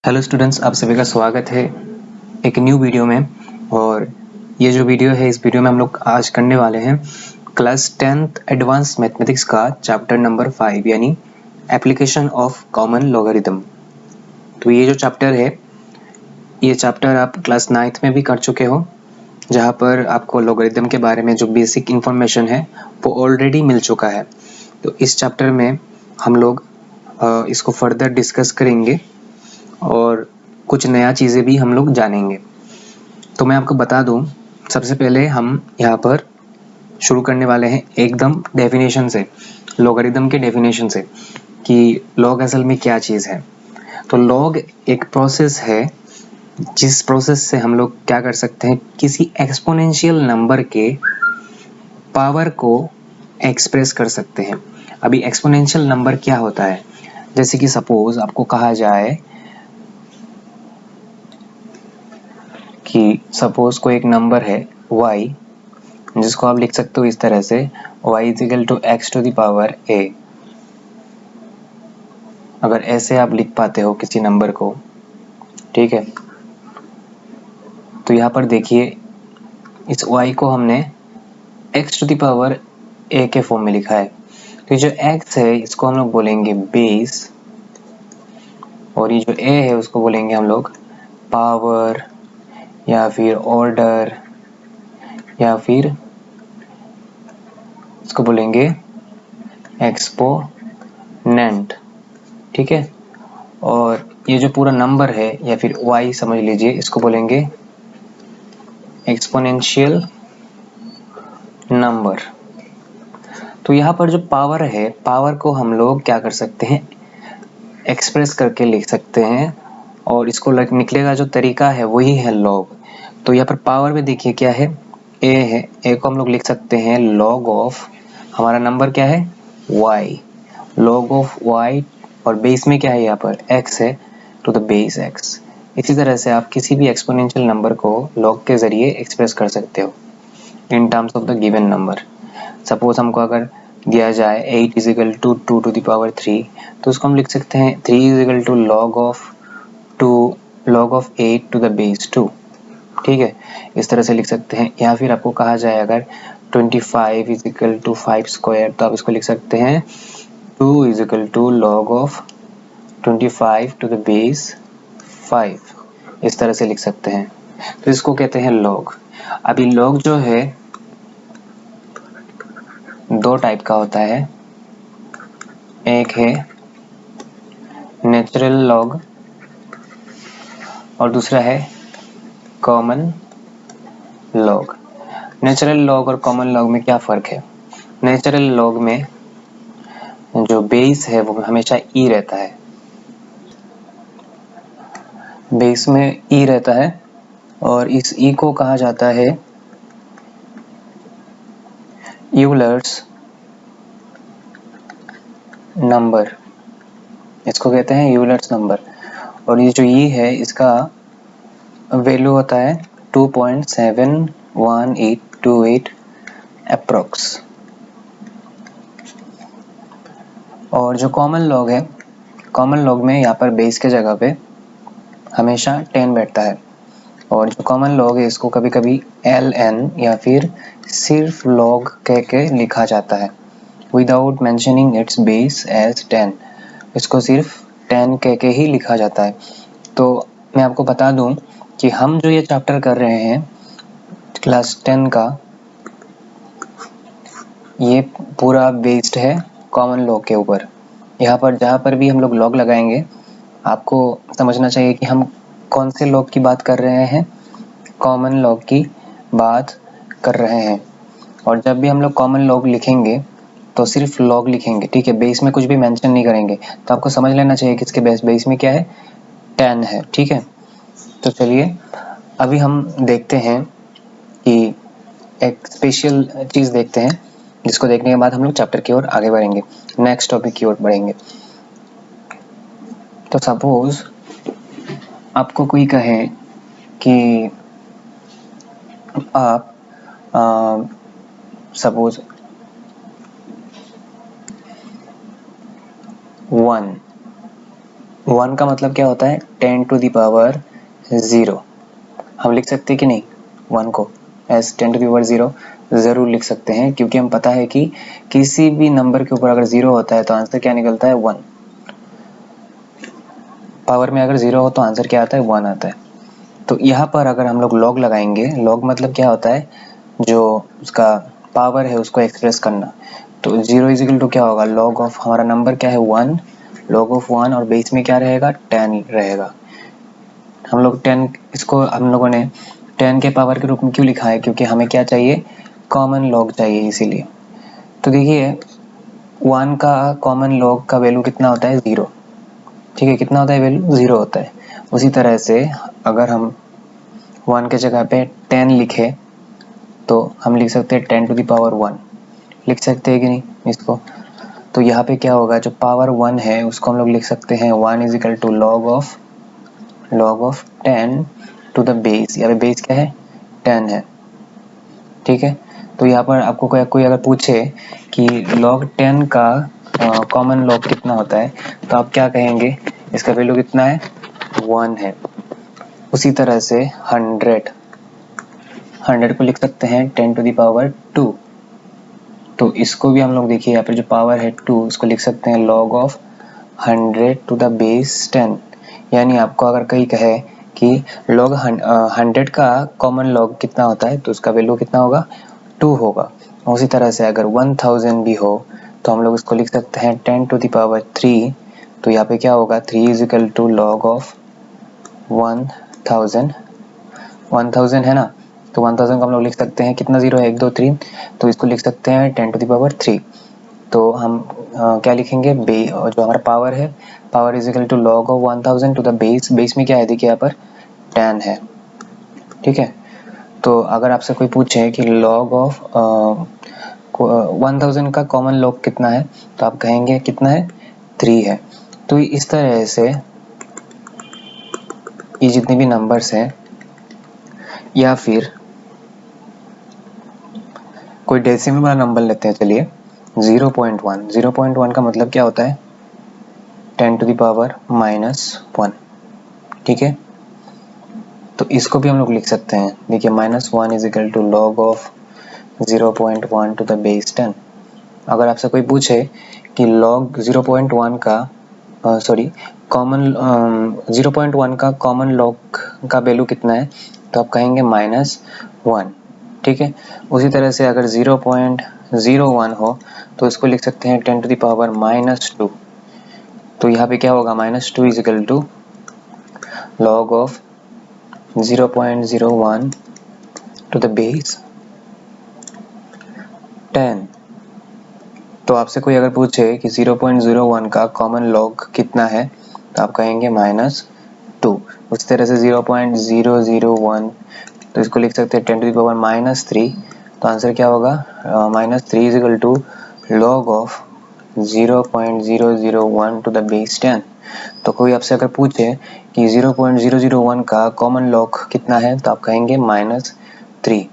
Hello students, आप सभी का स्वागत है एक न्यू वीडियो में। और ये जो वीडियो है, इस वीडियो में हम लोग आज करने वाले हैं क्लास 10th एडवांस मैथमेटिक्स का चैप्टर नंबर 5 यानी एप्लीकेशन ऑफ कॉमन लॉगरिथम। तो ये जो चैप्टर है, ये चैप्टर आप क्लास 9th में भी कर चुके हो, जहाँ पर आपको लॉगरिथम के बारे में जो बेसिक इन्फॉर्मेशन है वो ऑलरेडी मिल चुका है। तो इस चैप्टर में हम लोग इसको फर्दर डिस्कस करेंगे और कुछ नया चीज़ें भी हम लोग जानेंगे। तो मैं आपको बता दूं, सबसे पहले हम यहाँ पर शुरू करने वाले हैं एकदम डेफिनेशन से, लॉगरिथम के डेफिनेशन से कि लॉग असल में क्या चीज़ है। तो लॉग एक प्रोसेस है जिस प्रोसेस से हम लोग क्या कर सकते हैं, किसी एक्सपोनेंशियल नंबर के पावर को एक्सप्रेस कर सकते हैं। अभी एक्सपोनेंशियल नंबर क्या होता है, जैसे कि सपोज आपको कहा जाए कि सपोज कोई एक नंबर है y, जिसको आप लिख सकते हो इस तरह से y equal to x to the power a। अगर ऐसे आप लिख पाते हो किसी नंबर को, ठीक है, तो यहाँ पर देखिए इस y को हमने x to the power a के फॉर्म में लिखा है। तो जो x है इसको हम लोग बोलेंगे बेस, और ये जो a है उसको बोलेंगे हम लोग पावर या फिर ऑर्डर या फिर इसको बोलेंगे एक्सपोनेंट, ठीक है। और ये जो पूरा नंबर है या फिर y समझ लीजिए, इसको बोलेंगे एक्सपोनेंशियल नंबर। तो यहाँ पर जो पावर है, पावर को हम लोग क्या कर सकते हैं, एक्सप्रेस करके लिख सकते हैं, और इसको निकलेगा जो तरीका है वही है लॉग। तो यहाँ पर पावर में देखिए क्या है, a है, a को हम लोग लिख सकते हैं लॉग ऑफ, हमारा नंबर क्या है y, लॉग ऑफ y, और बेस में क्या है यहाँ पर x है, टू द बेस x। इसी तरह से आप किसी भी एक्सपोनेंशियल नंबर को लॉग के जरिए एक्सप्रेस कर सकते हो in terms of the given number. Suppose हमको अगर दिया जाए 8 is equal to 2 to the power 3, तो उसको हम लिख सकते हैं 3 is equal to log of 8 to the base 2, ठीक है, इस तरह से लिख सकते हैं। या फिर आपको कहा जाए अगर 25 इज इक्वल टू 5 स्क्वायर, तो आप इसको लिख सकते हैं 2 is equal to log of 25 to the base 5, इस तरह से लिख सकते हैं। तो इसको कहते हैं लॉग। अभी लॉग जो है दो टाइप का होता है, एक है नेचुरल लॉग और दूसरा है कॉमन लॉग। नेचुरल लॉग और कॉमन लॉग में क्या फ़र्क है? नेचुरल लॉग में जो बेस है वो हमेशा ई रहता है, बेस में ई रहता है, और इस ई को कहा जाता है यूलर्स नंबर, इसको कहते हैं यूलर्स नंबर। और ये जो ई है इसका वैल्यू होता है 2.71828 अप्रॉक्स। और जो कॉमन लॉग है, कॉमन लॉग में यहाँ पर बेस के जगह पे हमेशा 10 बैठता है, और जो कॉमन लॉग है इसको कभी कभी ln या फिर सिर्फ लॉग कह के लिखा जाता है without mentioning its base as 10, इसको सिर्फ 10 कह के ही लिखा जाता है। तो मैं आपको बता दूं कि हम जो ये चैप्टर कर रहे हैं क्लास 10 का, ये पूरा बेस्ड है कॉमन लॉग के ऊपर। यहाँ पर जहाँ पर भी हम लोग लॉग लगाएंगे, आपको समझना चाहिए कि हम कौन से लॉग की बात कर रहे हैं, कॉमन लॉग की बात कर रहे हैं। और जब भी हम लोग कॉमन लॉग लिखेंगे तो सिर्फ लॉग लिखेंगे, ठीक है, बेस में कुछ भी मेंशन नहीं करेंगे। तो आपको समझ लेना चाहिए कि इसके बेस में क्या है, 10 है, ठीक है। तो चलिए अभी हम देखते हैं कि एक स्पेशल चीज़ देखते हैं, जिसको देखने के बाद हम लोग चैप्टर की ओर आगे बढ़ेंगे, नेक्स्ट टॉपिक की ओर बढ़ेंगे। तो सपोज आपको कोई कहे कि आप सपोज 1 1 का मतलब क्या होता है 10 टू द पावर 0। हम लिख सकते हैं कि नहीं 1 को एज 10 टू द पावर 0 ज़रूर लिख सकते हैं, क्योंकि हम पता है कि किसी भी नंबर के ऊपर अगर 0 होता है तो आंसर क्या निकलता है 1। पावर में अगर 0 हो तो आंसर क्या आता है 1 आता है। तो यहाँ पर अगर हम लोग लॉग लगाएंगे, लॉग मतलब क्या होता है जो उसका पावर है उसको एक्सप्रेस करना। तो 0 इज इक्वल टू क्या होगा लॉग ऑफ हमारा नंबर क्या है 1, लॉग ऑफ 1 और बेस में क्या रहेगा 10 रहेगा। हम लोग 10 इसको हम लोगों ने 10 के पावर के रूप में क्यों लिखा है, क्योंकि हमें क्या चाहिए कॉमन लॉग चाहिए इसीलिए। तो देखिए 1 का कॉमन लॉग का वैल्यू कितना होता है 0, ठीक है, कितना होता है वैल्यू 0 होता है। उसी तरह से अगर हम 1 के जगह पे 10 लिखे तो हम लिख सकते हैं 10 टू द पावर 1 लिख सकते हैं कि नहीं इसको। तो यहाँ पे क्या होगा जो पावर 1 है उसको हम लोग लिख सकते हैं 1 is equal to log of 10 to the base, यहाँ पे बेस क्या है 10 है, ठीक है। तो यहाँ पर आपको कोई अगर पूछे कि log 10 का कॉमन लॉग कितना होता है तो आप क्या कहेंगे इसका वैल्यू कितना है 1 है। उसी तरह से 100 को लिख सकते हैं 10 टू द पावर 2। तो इसको भी हम लोग देखिए यहाँ पर जो पावर है 2 उसको लिख सकते हैं log of 100 to the base 10। यानी आपको अगर कहीं कहे कि log 100 का कॉमन लॉग कितना होता है तो उसका वैल्यू कितना होगा 2 होगा। उसी तरह से अगर 1000 भी हो तो हम लोग इसको लिख सकते हैं 10 टू द पावर 3। तो यहाँ पे क्या होगा 3 is equal to log of 1000 है ना। तो 1000 को हम लोग लिख सकते हैं कितना 0 है 1 2 3, तो इसको लिख सकते हैं 10 टू द पावर 3। तो हम क्या लिखेंगे जो हमारा पावर है power is equal to log of 1000 to the base, base में क्या है देखिए यहाँ पर 10 है, ठीक है। तो अगर आपसे कोई पूछे कि लॉग ऑफ 1000 का कॉमन लॉग कितना है तो आप कहेंगे कितना है 3 है। तो इस तरह से ये जितने भी नंबर्स हैं या फिर कोई डेसिमल वाला नंबर लेते हैं, चलिए 0.1 का मतलब क्या होता है 10 टू द पावर -1, ठीक है। तो इसको भी हम लोग लिख सकते हैं, देखिए -1 is equal to log of 0.1 to the base 10। अगर आपसे कोई पूछे कि लॉग 0.1 का कॉमन 0.1 का कॉमन लॉग का वैल्यू कितना है तो आप कहेंगे -1, ठीक है। उसी तरह से अगर 0.01 हो तो इसको लिख सकते हैं 10 टू द पावर -2। तो यहाँ पे क्या होगा -2 is equal to log of 0.01 to the base 10। तो आपसे कोई अगर पूछे कि 0.01 का कॉमन लॉग कितना है तो आप कहेंगे -2। उस तरह से 0.001 तो इसको लिख सकते हैं 10 टू द पावर -3। तो आंसर क्या होगा -3 is equal to log of 0.001 to the base 10। तो कोई आपसे अगर पूछे कि 0.001 का कॉमन लॉग कितना है तो आप कहेंगे -3,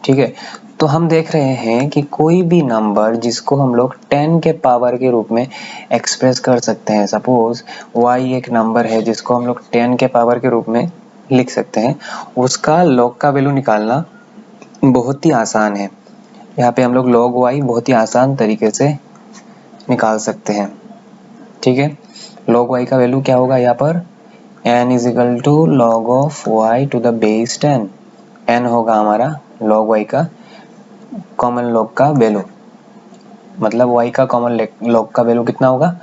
ठीक है। तो हम देख रहे हैं कि कोई भी नंबर जिसको हम लोग 10 के पावर के रूप में एक्सप्रेस कर सकते हैं, सपोज y एक नंबर है जिसको हम लोग 10 के पावर के रूप में लिख सकते हैं, उसका लॉग का वैल्यू निकालना बहुत ही आसान है। यहाँ पे हम लोग log y बहुत ही आसान तरीके से निकाल सकते हैं, ठीक है। log y का वैल्यू क्या होगा यहाँ पर n is equal to log of y to the base 10। n होगा हमारा log y का कॉमन लॉग का वैल्यू, मतलब y का कॉमन लॉग का वैल्यू कितना होगा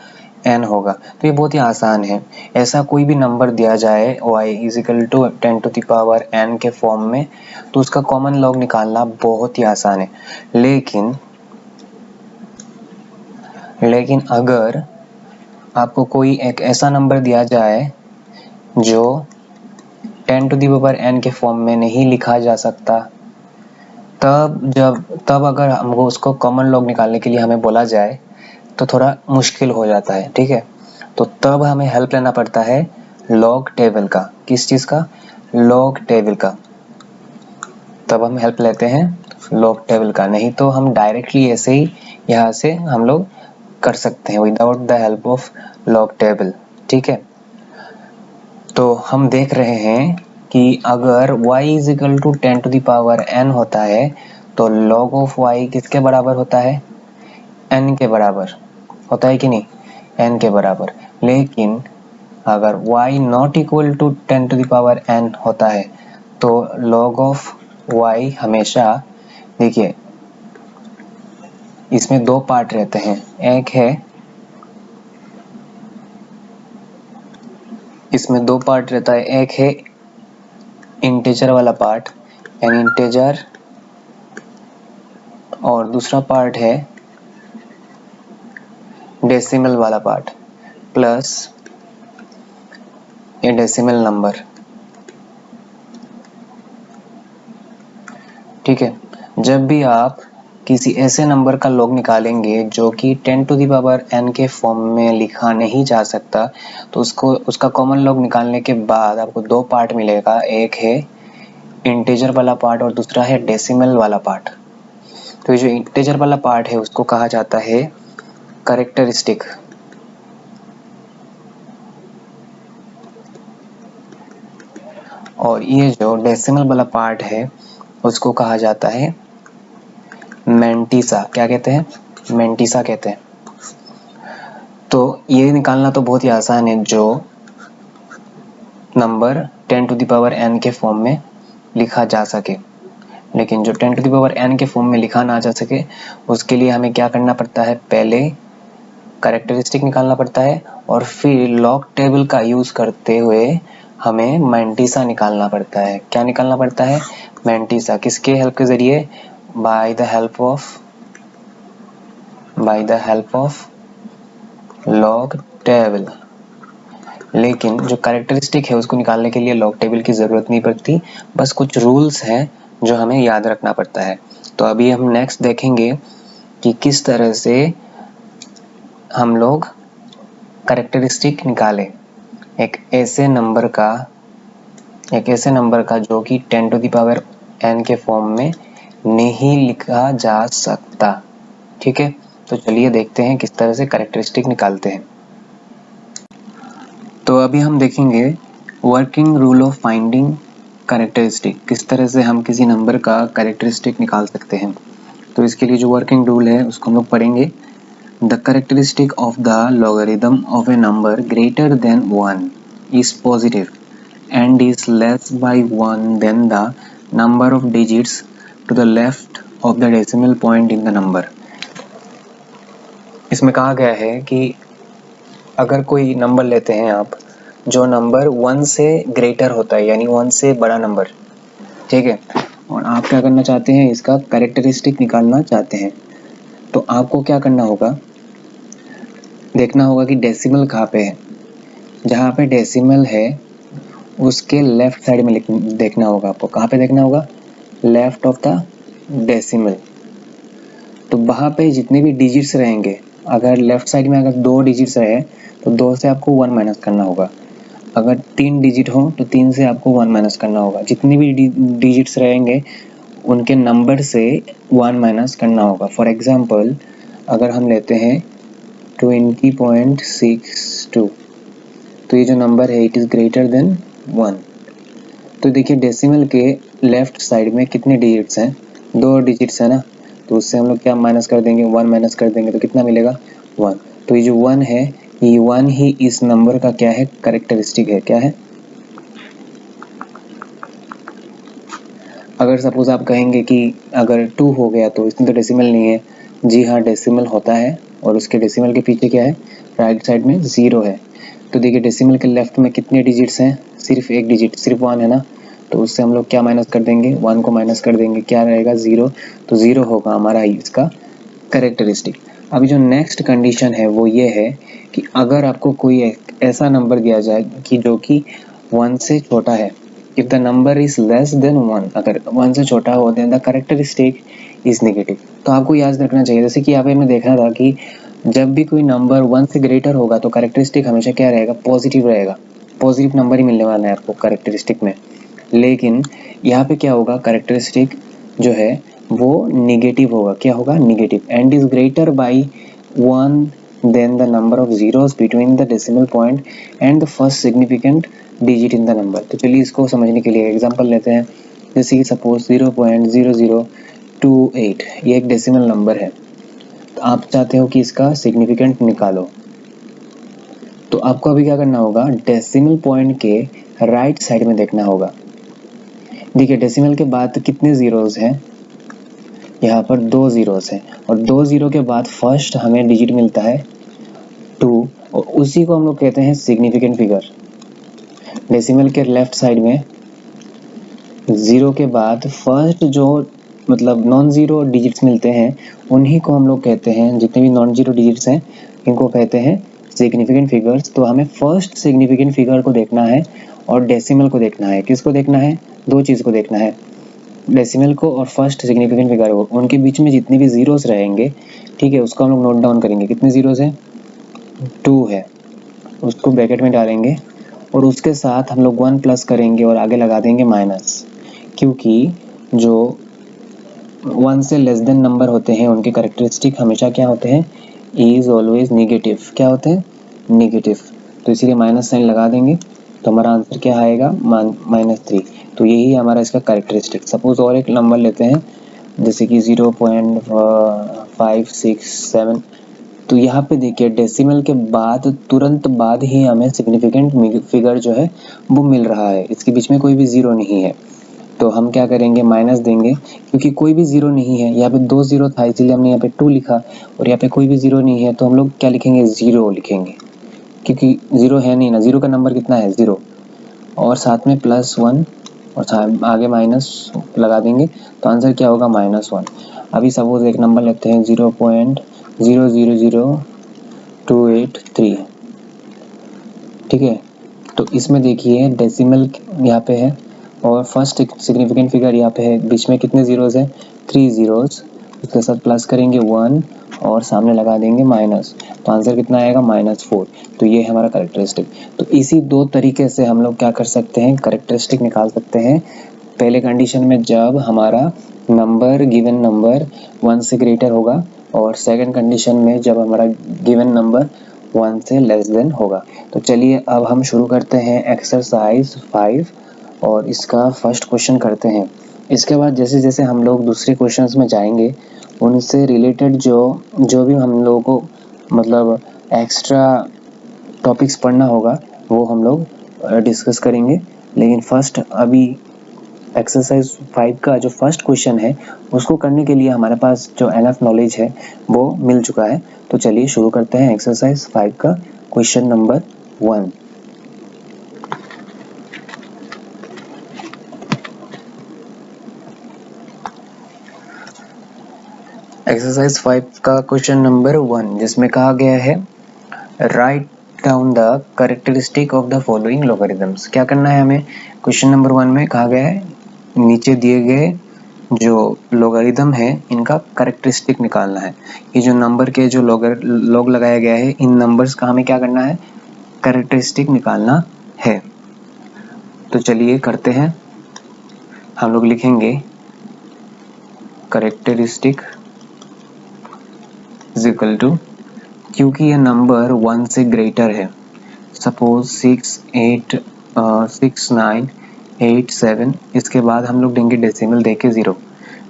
n होगा। तो ये बहुत ही आसान है। ऐसा कोई भी नंबर दिया जाए y is equal to 10 to the power n के फॉर्म में तो उसका कॉमन लॉग निकालना बहुत ही आसान है। लेकिन अगर आपको कोई एक ऐसा नंबर दिया जाए जो 10 टू द पावर n के फॉर्म में नहीं लिखा जा सकता, तब अगर हमको उसको कॉमन लॉग निकालने के लिए हमें बोला जाए तो थोड़ा मुश्किल हो जाता है, ठीक है। तो तब हमें हेल्प लेना पड़ता है लॉग टेबल का। किस चीज़ का लॉग टेबल का। तब हम हेल्प लेते हैं लॉग टेबल का, नहीं तो हम डायरेक्टली ऐसे ही यहाँ से हम लोग कर सकते हैं without the help of log table, ठीक है। तो हम देख रहे हैं कि अगर y is equal to 10 to the power n होता है तो log ऑफ y किसके बराबर होता है? n के बराबर होता है कि नहीं? n के बराबर। लेकिन अगर y not equal to 10 to the power n होता है तो log ऑफ y हमेशा, देखिए इसमें दो पार्ट रहते हैं, एक है, इसमें दो पार्ट रहता है, एक है इंटीजर वाला पार्ट यानी इंटीजर, और दूसरा पार्ट है डेसिमल वाला पार्ट प्लस ये डेसिमल नंबर। ठीक है, जब भी आप किसी ऐसे नंबर का लॉग निकालेंगे जो कि 10 टू द पावर n के फॉर्म में लिखा नहीं जा सकता तो उसका कॉमन लॉग निकालने के बाद आपको दो पार्ट मिलेगा, एक है इंटीजर वाला पार्ट और दूसरा है डेसिमल वाला पार्ट। तो ये जो इंटीजर वाला पार्ट है उसको कहा जाता है कैरेक्टरिस्टिक, और ये जो डेसिमल वाला पार्ट है उसको कहा जाता है मैंटिसा। क्या कहते हैं? मैंटिसा कहते हैं। तो ये निकालना तो बहुत ही आसान है, जो number 10 to the power n के फॉर्म में लिखा जा सके। लेकिन जो 10 टू द पावर n के फॉर्म में लिखा ना जा सके उसके लिए हमें क्या करना पड़ता है? पहले कैरेक्टरिस्टिक निकालना पड़ता है और फिर लॉग टेबल का यूज़ करते हुए हमें मैंटिसा निकालना पड़ता है। क्या निकालना पड़ता है? मैंटिसा। किसके हेल्प के ज़रिए? By the help of log table. लेकिन जो कैरेक्टरिस्टिक है उसको निकालने के लिए लॉग टेबल की ज़रूरत नहीं पड़ती, बस कुछ रूल्स हैं जो हमें याद रखना पड़ता है। तो अभी हम नेक्स्ट देखेंगे कि किस तरह से हम लोग कैरेक्टरिस्टिक निकालें एक ऐसे नंबर का जो कि 10 टू द पावर n के फॉर्म में नहीं लिखा जा सकता। ठीक है, तो चलिए देखते हैं किस तरह से कैरेक्टरिस्टिक निकालते हैं। तो अभी हम देखेंगे working rule of finding characteristic, किस तरह से हम किसी नंबर का कैरेक्टरिस्टिक निकाल सकते हैं। तो इसके लिए जो वर्किंग रूल है उसको हम लोग पढ़ेंगे। The characteristic of the logarithm of A number greater than 1 is positive and is less by 1 than the number of digits to the left of the decimal point in the number। इसमें कहा गया है कि अगर कोई number लेते हैं आप जो नंबर 1 से ग्रेटर होता है यानी 1 से बड़ा नंबर, ठीक है, और आप क्या करना चाहते हैं? इसका कैरेक्टरिस्टिक निकालना चाहते हैं, तो आपको क्या करना होगा? देखना होगा कि डेसिमल कहाँ पे है। जहाँ पे डेसिमल है उसके लेफ्ट साइड में देखना होगा आपको। कहाँ पे देखना होगा? Left of the decimal. तो वहाँ पे जितने भी डिजिट्स रहेंगे, अगर लेफ्ट साइड में अगर 2 डिजिट्स रहे तो 2 से आपको 1 माइनस करना होगा। अगर 3 डिजिट हो तो 3 से आपको 1 माइनस करना होगा। जितने भी डिजिट्स रहेंगे उनके नंबर से 1 माइनस करना होगा। फॉर एग्जांपल अगर हम लेते हैं 20.62, तो ये जो नंबर है इट इज़ ग्रेटर देन 1। तो देखिए डेसिमल के लेफ्ट साइड में कितने डिजिट्स हैं? 2 डिजिट्स है ना, तो उससे हम लोग क्या माइनस कर देंगे? 1 माइनस कर देंगे तो कितना मिलेगा? 1। तो ये जो 1 है, ये 1 ही इस नंबर का क्या है? कैरेक्टरिस्टिक है। क्या है? अगर सपोज आप कहेंगे कि अगर 2 हो गया तो इसमें तो डेसिमल नहीं है। जी हाँ, डेसिमल होता है, और उसके डेसिमल के पीछे क्या है? राइट साइड में 0 है। तो देखिए डेसिमल के लेफ्ट में कितने डिजिट्स हैं? सिर्फ एक डिजिट, सिर्फ 1 है ना, तो उससे हम लोग क्या माइनस कर देंगे? 1 को माइनस कर देंगे, क्या रहेगा? 0। तो 0 होगा हमारा इसका कैरेक्टरिस्टिक। अभी जो नेक्स्ट कंडीशन है वो ये है कि अगर आपको कोई ऐसा नंबर दिया जाए कि जो कि 1 से छोटा है, if the number is less than 1, अगर 1 से छोटा हो then the characteristic is negative. तो आपको याद रखना चाहिए, जैसे कि यहाँ पे हमने देखना था कि जब भी कोई नंबर 1 से ग्रेटर होगा तो कैरेक्टरिस्टिक हमेशा क्या रहेगा? पॉजिटिव रहेगा। पॉजिटिव नंबर ही मिलने वाला है आपको कैरेक्टरिस्टिक में। लेकिन यहाँ पे क्या होगा? कैरेक्टरिस्टिक जो है वो निगेटिव होगा। क्या होगा? Negative. And is greater by 1 then the number of zeros between the decimal point and the first significant digit in the number. तो चलिए इसको समझने के लिए एग्जांपल लेते हैं। जैसे कि सपोज 0.0028 ये एक डेसिमल नंबर है, तो आप चाहते हो कि इसका सिग्निफिकेंट निकालो। तो आपको अभी क्या करना होगा, डेसिमल पॉइंट के राइट साइड में देखना होगा। देखिए डेसिमल के बाद कितने जीरोस हैं, यहाँ पर 2 जीरोस हैं, और 2 जीरो के बाद फर्स्ट हमें डिजिट मिलता है 2, और उसी को हम लोग कहते हैं सिग्निफिकेंट फिगर। डेसिमल के लेफ्ट साइड में 0 के बाद फर्स्ट जो मतलब नॉन जीरो डिजिट्स मिलते हैं उन्हीं को हम लोग कहते हैं, जितने भी नॉन जीरो डिजिट्स हैं इनको कहते हैं सिग्निफिकेंट फिगर्स। तो हमें फर्स्ट सिग्निफिकेंट फिगर को देखना है और डेसिमल को देखना है। किसको देखना है, 2 चीज़ को देखना है, डेसिमल को और फर्स्ट सिग्निफिकेंट फिगर को। उनके बीच में जितने भी जीरोस रहेंगे, ठीक है, उसको हम लोग नोट डाउन करेंगे। कितने जीरोस हैं, 2 है, उसको ब्रैकेट में डालेंगे और उसके साथ हम लोग 1 प्लस करेंगे और आगे लगा देंगे माइनस, क्योंकि जो 1 से लेस देन नंबर होते हैं उनके कैरेक्टरिस्टिक हमेशा क्या होते हैं, इज ऑलवेज निगेटिव। क्या होते हैं, निगेटिव। तो इसीलिए माइनस साइन लगा देंगे, तो हमारा आंसर क्या आएगा, -3। तो यही हमारा इसका कैरेक्टरिस्टिक। सपोज और एक नंबर लेते हैं, जैसे कि 0.567। तो यहाँ पे देखिए डेसिमल के बाद तुरंत बाद ही हमें सिग्निफिकेंट फिगर जो है वो मिल रहा है, इसके बीच में कोई भी जीरो नहीं है। तो हम क्या करेंगे, माइनस देंगे, क्योंकि कोई भी जीरो नहीं है। यहाँ पे 2 जीरो था इसीलिए हमने यहाँ पे 2 लिखा, और यहाँ पे कोई भी जीरो नहीं है तो हम लोग क्या लिखेंगे, 0 लिखेंगे, क्योंकि जीरो है नहीं ना। जीरो का नंबर कितना है, 0, और साथ में +1 और आगे माइनस लगा देंगे, तो आंसर क्या होगा, -1। अभी सपोज एक नंबर लेते हैं 0.000283, ठीक है। तो इसमें देखिए डेसिमल यहाँ पे है और फर्स्ट सिग्निफिकेंट फिगर यहाँ पे है, बीच में कितने जीरोस हैं, 3 जीरोस। उसके साथ प्लस करेंगे 1 और सामने लगा देंगे माइनस, तो आंसर कितना आएगा, -4। तो ये है हमारा कैरेक्टरिस्टिक। तो इसी 2 तरीके से हम लोग क्या कर सकते हैं, कैरेक्टरिस्टिक निकाल सकते हैं। पहले कंडीशन में जब हमारा नंबर गिवन नंबर 1 से ग्रेटर होगा, और सेकंड कंडीशन में जब हमारा गिवन नंबर 1 से लेस देन होगा। तो चलिए अब हम शुरू करते हैं एक्सरसाइज 5 और इसका फर्स्ट क्वेश्चन करते हैं। इसके बाद जैसे जैसे हम लोग दूसरे क्वेश्चंस में जाएंगे उनसे रिलेटेड जो भी हम लोगों को मतलब एक्स्ट्रा टॉपिक्स पढ़ना होगा वो हम लोग डिस्कस करेंगे। लेकिन फर्स्ट अभी एक्सरसाइज 5 का जो फर्स्ट क्वेश्चन है उसको करने के लिए हमारे पास जो एनफ नॉलेज है वो मिल चुका है। तो चलिए शुरू करते हैं एक्सरसाइज 5 का क्वेश्चन नंबर 1। एक्सरसाइज 5 का क्वेश्चन नंबर 1 जिसमें कहा गया है write down the characteristic of the following logarithms. क्या करना है हमें, क्वेश्चन नंबर 1 में कहा गया है नीचे दिए गए जो लॉगरिथम है इनका कैरेक्टरिस्टिक निकालना है। ये जो नंबर के जो लॉग लगाया गया है इन नंबर्स का हमें क्या करना है, कैरेक्टरिस्टिक निकालना है। तो चलिए करते हैं। हम लोग लिखेंगे कैरेक्टरिस्टिक इज इक्वल टू, क्योंकि ये नंबर 1 से ग्रेटर है, सपोज 6, 8, 6, 9, 8, 7, इसके बाद हम लोग देंगे डेसिमल देके 0।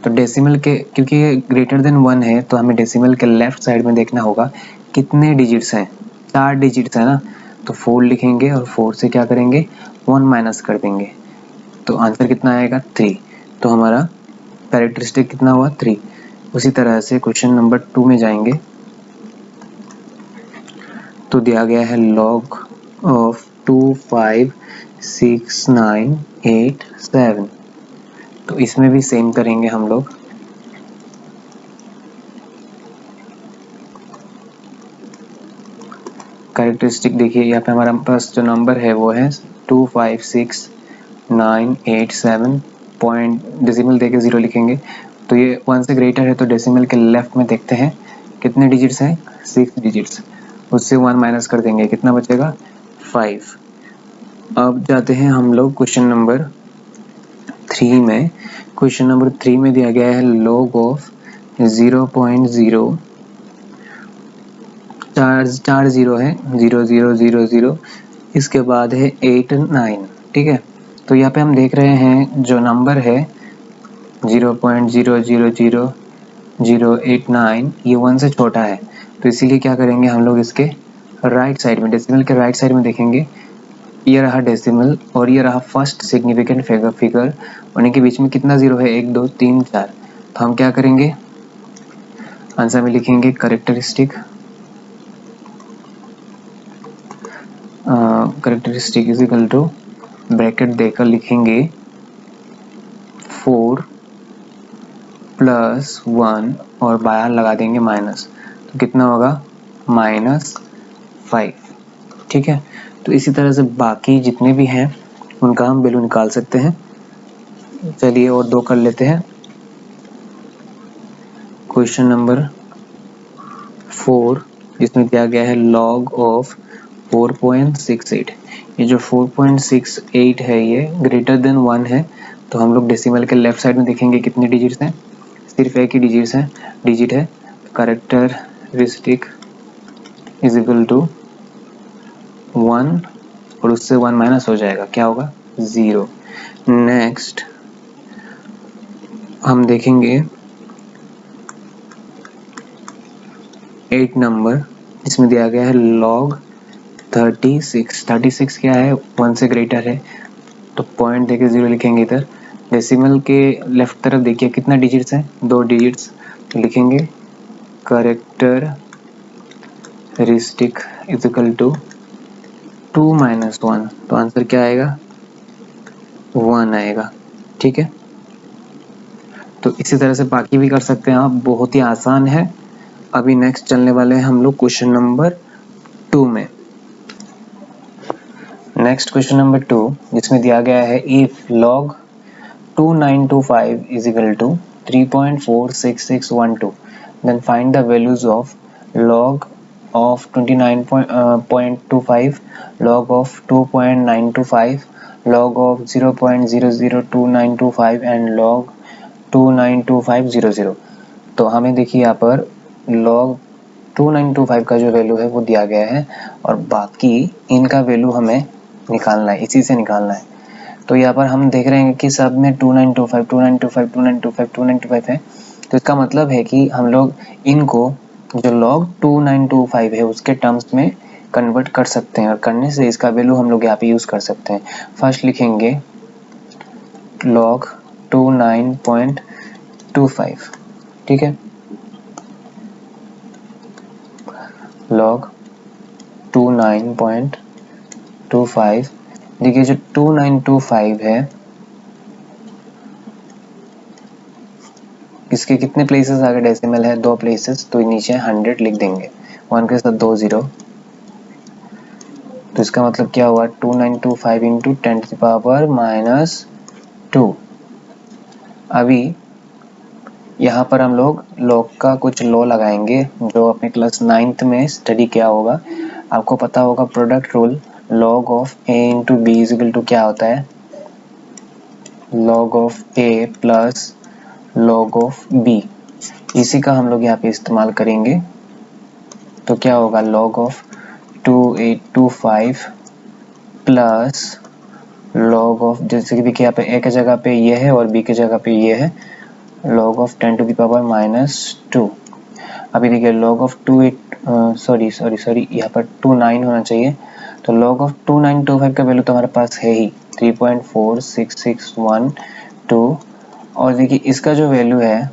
तो डेसिमल के क्योंकि ये ग्रेटर देन 1 है तो हमें डेसिमल के लेफ्ट साइड में देखना होगा कितने डिजिट्स हैं, 4 डिजिट्स है ना। तो 4 लिखेंगे और 4 से क्या करेंगे, 1 माइनस कर देंगे, तो आंसर कितना आएगा, 3। तो हमारा कैरेक्टरिस्टिक कितना हुआ, 3। उसी तरह से क्वेश्चन नंबर 2 में जाएंगे तो दिया गया है लॉग ऑफ 2, 5, 6, 9, 8, 7। तो इसमें भी सेम करेंगे हम लोग। कैरेक्टरिस्टिक देखिए यहाँ पे हमारा पास जो नंबर है वो है 2, 5, 6, 9, 8, 7, पॉइंट डेसिमल देके 0 लिखेंगे। तो ये 1 से ग्रेटर है तो डेसिमल के लेफ्ट में देखते हैं कितने डिजिट्स हैं, 6 डिजिट्स, उससे 1 माइनस कर देंगे, कितना बचेगा, 5। अब जाते हैं हम लोग क्वेश्चन नंबर 3 में। क्वेश्चन नंबर 3 में दिया गया है लॉग ऑफ 0.0 चार जीरो है, 0 0 0 0, इसके बाद है 8 9, ठीक है। तो यहाँ पे हम देख रहे हैं जो नंबर है 0.000089 ये 1 से छोटा है, तो इसीलिए क्या करेंगे हम लोग इसके राइट साइड में, डेसिमल के राइट साइड में देखेंगे, ये रहा डेसिमल और ये रहा फर्स्ट सिग्निफिकेंट फिगर, उन्हीं के बीच में कितना जीरो है, 1 2 3 4। तो हम क्या करेंगे, आंसर में लिखेंगे characteristic is equal to, bracket देकर लिखेंगे 4 + 1 और बाहर लगा देंगे माइनस, तो कितना होगा -5, ठीक है। तो इसी तरह से बाकी जितने भी हैं उनका हम वैल्यू निकाल सकते हैं। चलिए और 2 कर लेते हैं। क्वेश्चन नंबर 4 जिसमें दिया गया है log ऑफ 4.68। ये जो 4.68 है ये ग्रेटर देन 1 है, तो हम लोग डेसिमल के लेफ्ट साइड में देखेंगे कितने डिजिट्स हैं, सिर्फ एक ही डिजिट है। कैरेक्टरिस्टिक इज इक्वल टू 1 और उससे 1 माइनस हो जाएगा, क्या होगा 0। नेक्स्ट हम देखेंगे 8 नंबर इसमें दिया गया है log 36 क्या है, 1 से ग्रेटर है, तो पॉइंट देके 0 लिखेंगे इधर। डेसिमल के लेफ्ट तरफ देखिए कितना डिजिट्स हैं, 2 डिजिट्स, तो लिखेंगे कैरेक्टरिस्टिक इज इक्वल टू 2 - 1, तो आंसर क्या आएगा 1 आएगा, ठीक है। तो इसी तरह से बाकी भी कर सकते हैं आप, बहुत ही आसान है। अभी नेक्स्ट चलने वाले हैं हम लोग क्वेश्चन नंबर 2 में। नेक्स्ट क्वेश्चन नंबर 2 जिसमें दिया गया है if log 2925 is equal to 3.46612 then find the values of log of 29.25, log of 2.925, log of 0.002925 and log 292500। तो हमें देखिए यहाँ पर log 2925 का जो वैल्यू है वो दिया गया है और बाकी इनका वैल्यू हमें निकालना है, इसी से निकालना है। तो यहाँ पर हम देख रहे हैं कि सब में 2925 है, तो इसका मतलब है कि हम लोग इनको जो log 2925 है उसके टर्म्स में कन्वर्ट कर सकते हैं और करने से इसका वैल्यू हम लोग यहाँ पे यूज कर सकते हैं। फर्स्ट लिखेंगे log 29.25, ठीक है, log 29.25। देखिए जो 2925 है इसके कितने प्लेसेस आगे डेसिमल है, 2 प्लेसेस, तो नीचे 100 लिख देंगे, 1 के साथ 2 0, तो इसका मतलब क्या हुआ 2925 इंटू 10⁻⁻²। अभी यहाँ पर हम लोग लॉग का कुछ लॉ लगाएंगे जो अपने क्लास 9th में स्टडी किया होगा, आपको पता होगा product rule, log of a into b is equal to क्या होता है, log of a plus log of b। इसी का हम लोग यहाँ पे इस्तेमाल करेंगे, तो क्या होगा log of 2825 plus log of, जैसे कि देखिए यहाँ पे a के जगह पे ये है और b के जगह पे ये है, log ऑफ 10⁻⁻²। अभी देखिए log ऑफ 29 यहाँ पर 29 होना चाहिए, तो log ऑफ 2925 का वैल्यू तो हमारे पास है ही 3.46612, और देखिए इसका जो वैल्यू है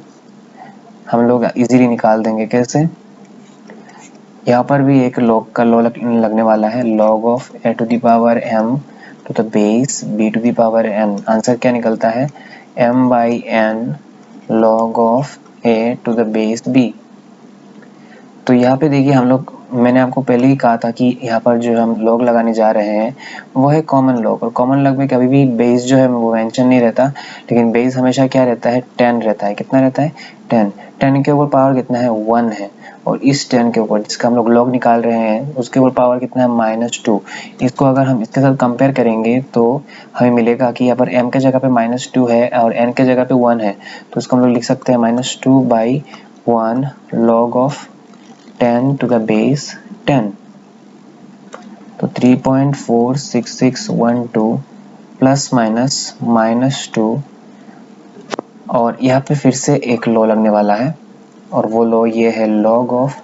हम लोग इजीली निकाल देंगे। कैसे, यहाँ पर भी एक log का लॉ लगने वाला है, log of a to the power m to the base b to the power n। Answer क्या निकलता है m/n log of a to the base b। तो यहाँ पे देखिए हम लोग, मैंने आपको पहले ही कहा था कि यहाँ पर जो हम लॉग लगाने जा रहे हैं वो है कॉमन लॉग, और कॉमन लॉग में कभी भी बेस जो है वो मेंशन नहीं रहता, लेकिन बेस हमेशा क्या रहता है 10 रहता है। कितना रहता है 10 के ऊपर पावर कितना है 1 है, और इस 10 के ऊपर जिसका हम लोग लॉग निकाल रहे हैं उसके ऊपर पावर कितना है -2। इसको अगर हम इसके साथ कंपेयर करेंगे तो हमें मिलेगा कि यहाँ पर m के जगह पे -2 है और n के जगह पे 1 है, तो इसको हम लोग लिख सकते हैं -2/1 log of 10 to the base 10, तो 3.46612 प्लस माइनस -2, और यहाँ पे फिर से एक लॉ लगने वाला है, और वो लॉ ये है log of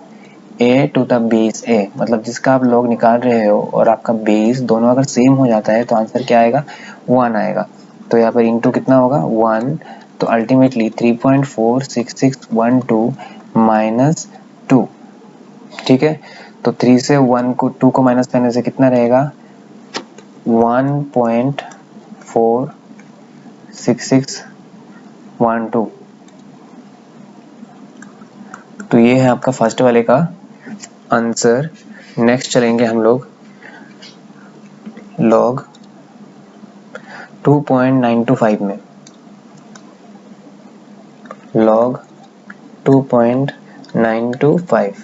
a to the base a, मतलब जिसका आप log निकाल रहे हो और आपका बेस दोनों अगर सेम हो जाता है तो आंसर क्या आएगा, 1 आएगा। तो यहाँ पर इंटू कितना होगा, 1, तो अल्टीमेटली 3.46612 माइनस 2, ठीक है। तो 3 से 2 को माइनस करने से कितना रहेगा, 1.46612। तो ये है आपका फर्स्ट वाले का आंसर। नेक्स्ट चलेंगे हम लोग log 2.925 में। log 2.925,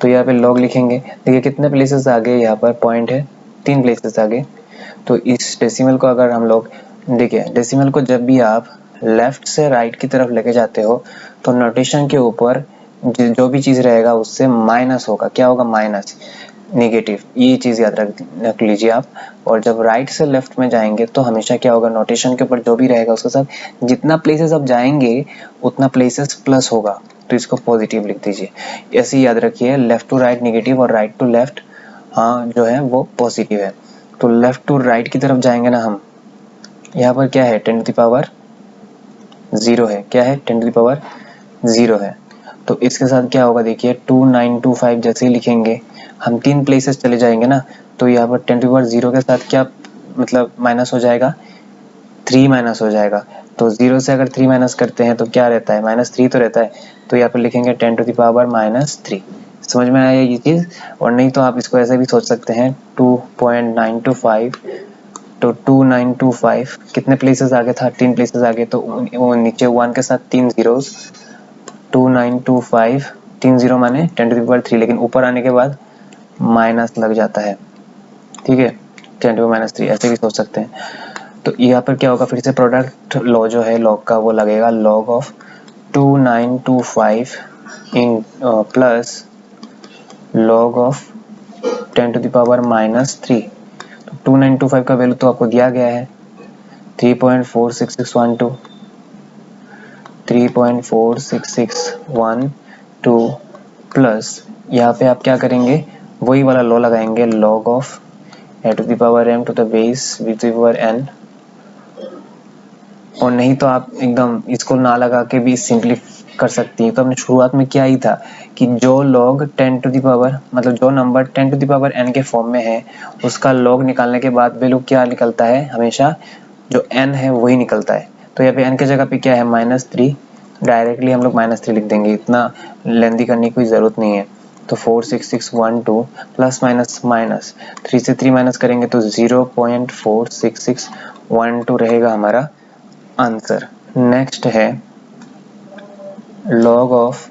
तो यहाँ पे log लिखेंगे। देखिए कितने प्लेसेस आगे, यहाँ पर पॉइंट है 3 प्लेसेस आगे। तो इस डेसिमल को अगर हम लोग देखिए, डेसिमल को जब भी आप लेफ्ट से राइट की तरफ लेके जाते हो तो नोटेशन के ऊपर जो भी चीज़ रहेगा उससे माइनस होगा। क्या होगा, माइनस, नेगेटिव, ये चीज़ याद रख लीजिए आप। और जब राइट से लेफ्ट में जाएंगे तो हमेशा क्या होगा, नोटेशन के ऊपर जो भी रहेगा उसके साथ जितना प्लेसेस आप जाएंगे उतना प्लेसेस प्लस होगा, तो इसको पॉजिटिव लिख दीजिए। ऐसे ही याद रखिए, लेफ्ट टू राइट नेगेटिव और राइट टू लेफ्ट हाँ जो है वो पॉजिटिव है। तो लेफ्ट टू राइट की तरफ जाएंगे ना हम, यहाँ पर क्या है, 10 टू द पावर 0 है। क्या है, 10 टू द पावर 0 है। तो इसके साथ क्या होगा, देखिए 2925 जैसे ही लिखेंगे हम 3 प्लेसेस चले जाएंगे ना, तो यहाँ पर 10 टू पावर 0 के साथ क्या मतलब माइनस हो जाएगा, 3 माइनस हो जाएगा। तो 0 से अगर 3 माइनस करते हैं तो क्या रहता है, -3 तो रहता है। तो यहाँ पर लिखेंगे 10 टू द पावर -3। समझ में आया ये चीज़। और नहीं तो आप इसको ऐसे भी सोच सकते हैं 2.925, तो 2925 कितने प्लेसेस आगे था, 3 प्लेसेस आगे, तो वो नीचे 1 के साथ 3 जीरोस, 2925 3 0 माने 10 टू द पावर 3, लेकिन ऊपर आने के बाद माइनस लग जाता है, ठीक है, 10 टू -3 ऐसे भी सोच सकते हैं। तो यहाँ पर क्या होगा, फिर से प्रोडक्ट लॉ जो है लॉग का वो लगेगा, log of 2925 in plus log of 10 to the power -3। तो 2925 का वैल्यू तो आपको दिया गया है 3.46612, 3.46612 प्लस यहाँ पे आप क्या करेंगे, वही वाला लॉ लगाएंगे, log of a to the power m to the base b to the power n। और नहीं तो आप एकदम इसको ना लगा के भी सिंपली कर सकती है। तो हमने शुरुआत में क्या ही था कि जो log 10 टू द पावर मतलब जो number 10 to the power n के फॉर्म में है उसका log निकालने के बाद वैल्यू क्या निकलता है, हमेशा जो n है वही निकलता है। तो यहाँ पे n की जगह पे क्या है, -3, डायरेक्टली हम लोग -3 लिख देंगे, इतना लेंदी करने की कोई ज़रूरत नहीं है। तो 46612 प्लस माइनस माइनस 3 से 3 माइनस करेंगे तो 0.46612 रहेगा हमारा आंसर। नेक्स्ट है log ऑफ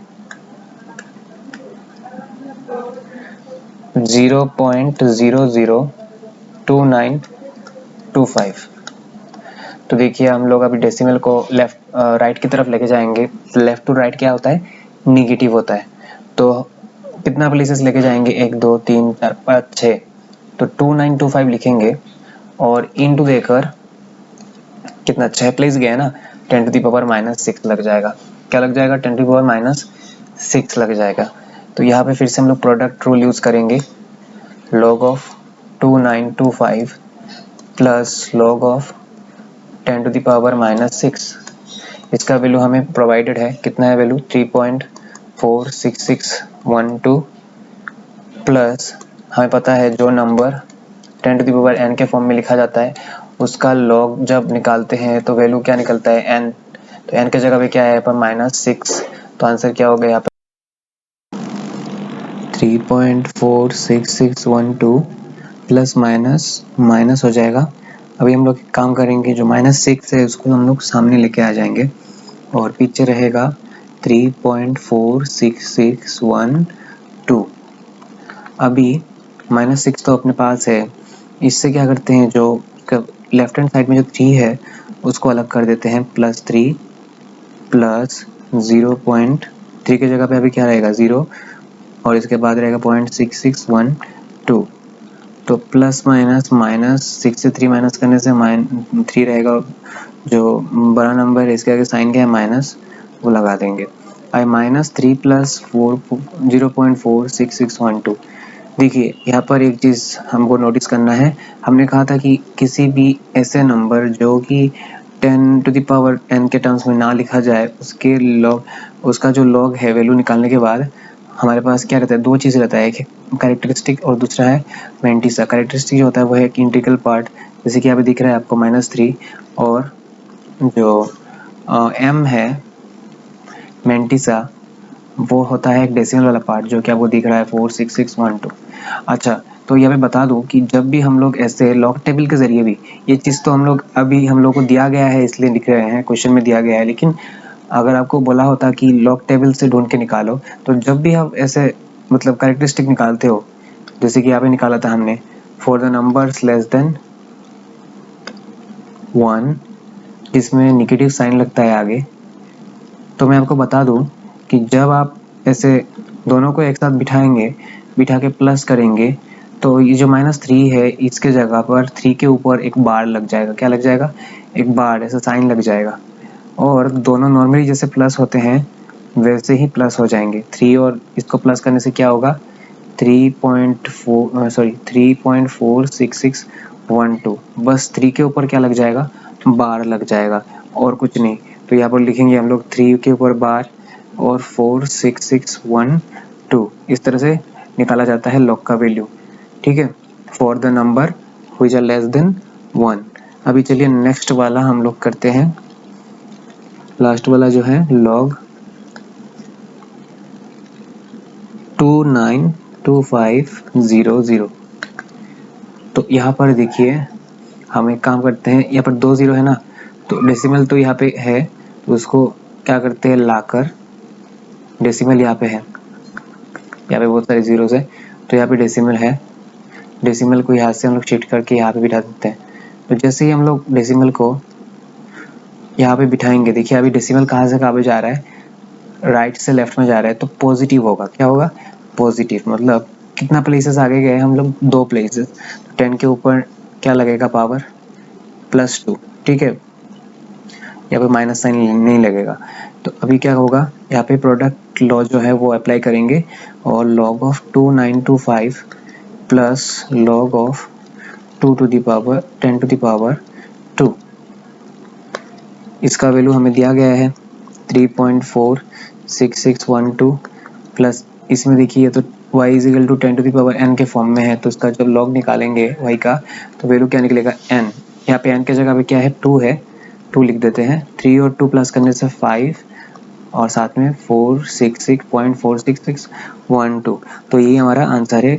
0.002925। तो देखिए हम लोग अभी डेसिमल को लेफ्ट राइट की तरफ लेके जाएंगे। लेफ्ट टू राइट क्या होता है, निगेटिव होता है। तो कितना प्लेसेस लेके जाएंगे, 1 2 3 4 5 6, तो 2925 लिखेंगे और इनटू देकर कितना 6 प्लेस गए ना, 10 टू द पावर -6 लग जाएगा। क्या लग जाएगा, 10 टू द पावर -6 लग जाएगा। तो यहाँ पे फिर से हम लोग प्रोडक्ट रूल यूज करेंगे, log of 2925 plus log of 10 to the power -6। इसका वैल्यू हमें प्रोवाइडेड है, कितना है वैल्यू, 3.46612 प्लस हमें पता है जो number 10 to the power n के फॉर्म में लिखा जाता है उसका log जब निकालते हैं तो वैल्यू क्या निकलता है, n। तो n की जगह पे क्या है, पर -6, तो आंसर क्या हो गया यहाँ पे 3.46612 प्लस माइनस हो जाएगा। अभी हम लोग काम करेंगे, जो -6 है उसको हम लोग सामने लेके आ जाएंगे और पीछे रहेगा 3.46612। अभी -6 तो अपने पास है, इससे क्या करते हैं, जो लेफ्ट हैंड साइड में जो 3 है उसको अलग कर देते हैं, +3 प्लस 0.3 की जगह पे अभी क्या रहेगा 0, और इसके बाद रहेगा 0.6612। तो प्लस माइनस माइनस 6 से 3 माइनस करने से 3 रहेगा, जो बड़ा नंबर है इसके आगे साइन क्या है माइनस, वो लगा देंगे। आई -3 + 4 0.46612। देखिए यहाँ पर एक चीज़ हमको नोटिस करना है, हमने कहा था कि किसी भी ऐसे नंबर जो कि 10⁻n के टर्म्स में ना लिखा जाए उसके लॉग, उसका जो लॉग है वैल्यू निकालने के बाद हमारे पास क्या रहता है, दो चीज़ रहता है, एक कैरेक्टरिस्टिक और दूसरा है मैंटिसा। कैरेक्टरिस्टिक जो होता है वो है एक इंटीग्रल पार्ट, जैसे कि यहाँ पे दिख रहा है आपको -3, और जो m है मैंटिसा वो होता है एक डेसिमल वाला पार्ट, जो कि आपको दिख रहा है 46612। अच्छा, तो यहाँ पे बता दूं कि जब भी हम लोग ऐसे लॉग टेबल के जरिए भी, ये चीज़ तो हम लोग अभी हम लोग को दिया गया है इसलिए लिख रहे हैं, क्वेश्चन में दिया गया है, लेकिन अगर आपको बोला होता कि लॉग टेबल से ढूंढ के निकालो, तो जब भी आप ऐसे मतलब कैरेक्टरिस्टिक निकालते हो, जैसे कि यहाँ पे निकाला था हमने for the numbers less than 1, जिसमें नेगेटिव साइन लगता है आगे, तो मैं आपको बता दूं कि जब आप ऐसे दोनों को एक साथ बिठाएंगे, बिठा के प्लस करेंगे, तो ये जो -3 है इसके जगह पर 3 के ऊपर एक बार लग जाएगा। क्या लग जाएगा? एक बार, ऐसा साइन लग जाएगा, और दोनों नॉर्मली जैसे प्लस होते हैं वैसे ही प्लस हो जाएंगे। 3 और इसको प्लस करने से क्या होगा, 3.46612। बस 3 के ऊपर क्या लग जाएगा, बार लग जाएगा, और कुछ नहीं। तो यहाँ पर लिखेंगे हम लोग 3 के ऊपर बार और 46612। इस तरह से निकाला जाता है लॉग का वैल्यू, ठीक है, for the number which are less than 1। अभी चलिए नेक्स्ट वाला हम लोग करते हैं, लास्ट वाला जो है लॉग 292500। तो यहाँ पर देखिए हम एक काम करते हैं, यहाँ पर 2 0 है ना, तो डेसिमल तो यहाँ पे है, तो उसको क्या करते हैं लाकर, डेसिमल यहाँ पे है, यहाँ पे बहुत सारे जीरोस है, तो यहाँ पे डेसिमल है, डेसिमल को यहाँ से हम लोग शिफ्ट करके यहाँ पे बिठा देते हैं। तो जैसे ही हम लोग डेसिमल को यहाँ पे बिठाएंगे, देखिए अभी डेसिमल कहाँ से कहाँ पे जा रहा है, राइट से लेफ्ट में जा रहा है, तो पॉजिटिव होगा। क्या होगा? पॉजिटिव। मतलब कितना प्लेसेस आगे गए हम लोग, 2 प्लेसेस। 10 के ऊपर क्या लगेगा पावर, +2, ठीक है, यहाँ पे माइनस साइन नहीं लगेगा। तो अभी क्या होगा, यहाँ पे प्रोडक्ट लॉ जो है वो अप्लाई करेंगे, और log of 2925 plus log of 10⁻², इसका वैल्यू हमें दिया गया है 3.46612, प्लस इसमें देखिए तो y = 10⁻n के फॉर्म में है, तो इसका जब log निकालेंगे y का, तो वैल्यू क्या निकलेगा, n। यहाँ पे n के जगह पे क्या है, 2 है, 2 लिख देते हैं। 3 और 2 प्लस करने से 5, और साथ में 466.46612। तो ये हमारा आंसर है